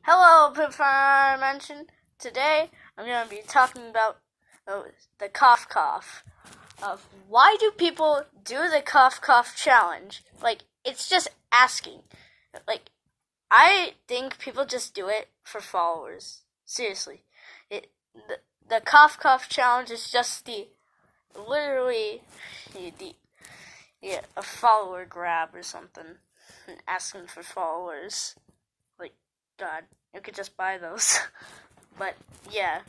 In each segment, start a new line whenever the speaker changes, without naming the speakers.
Hello, Pipfire Mansion. Today, I'm going to be talking about the cough cough. Why do people do the cough cough challenge? It's just asking. I think people just do it for followers. Seriously, the cough cough challenge is just literally a follower grab or something, and asking for followers. God, you could just buy those. But yeah,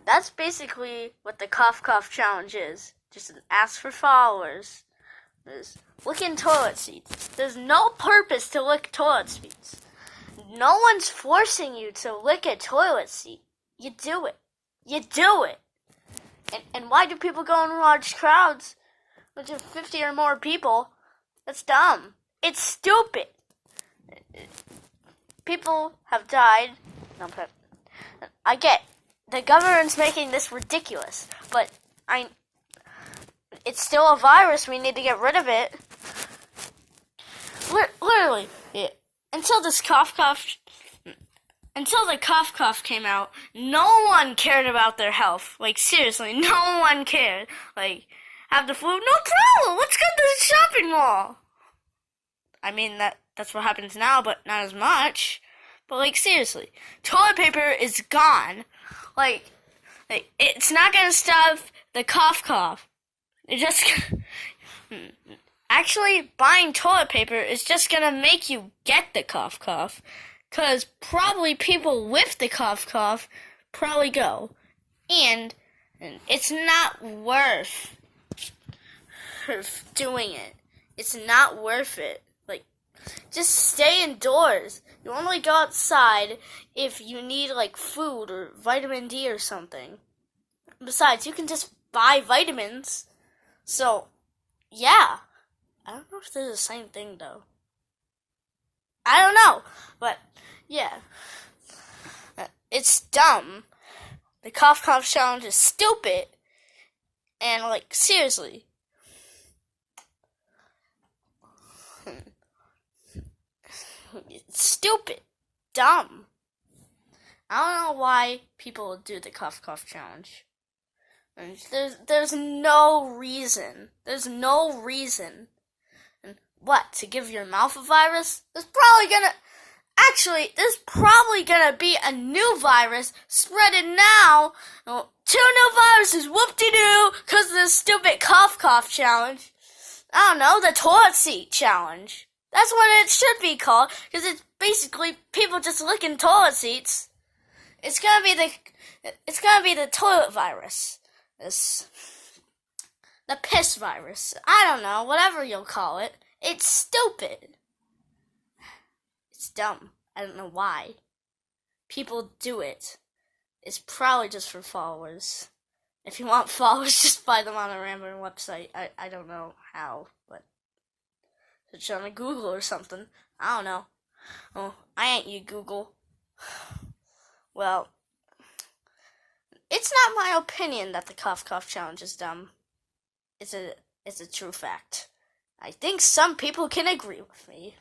that's basically what the cough cough challenge is. Just an ask for followers. There's licking toilet seats. There's no purpose to lick toilet seats. No one's forcing you to lick a toilet seat. You do it. You do it. And why do people go in large crowds? Which is 50 or more people. That's dumb. It's stupid. People have died. I get the government's making this ridiculous, but it's still a virus. We need to get rid of it. Literally, until the cough cough came out, no one cared about their health. Seriously, no one cared. Have the flu? No problem. Let's go to the shopping mall. I mean, that's what happens now, but not as much. But seriously, toilet paper is gone. It's not gonna stop the cough cough. It just actually buying toilet paper is just gonna make you get the cough cough, 'cause probably people with the cough cough probably go, and it's not worth doing it. It's not worth it. Just stay indoors. You only go outside if you need food or vitamin D or something. Besides, you can just buy vitamins. So, yeah. I don't know if they're the same thing though. I don't know, but yeah. It's dumb. The cough cough challenge is stupid. And seriously. It's stupid. Dumb. I don't know why people do the cough cough challenge. There's no reason. There's no reason. And what, to give your mouth a virus? There's probably gonna be a new virus spreading now. 2 new viruses, whoop-de-doo, because of this stupid cough cough challenge. I don't know, the toilet seat challenge. That's what it should be called, because it's basically people just licking toilet seats. It's gonna be the toilet virus. The piss virus. I don't know, whatever you'll call it. It's stupid. It's dumb. I don't know why. People do it. It's probably just for followers. If you want followers, just buy them on a random website. I don't know how, but search on Google or something. I don't know. Oh, I ain't you, Google. Well, it's not my opinion that the cough cough challenge is dumb. It's a true fact. I think some people can agree with me.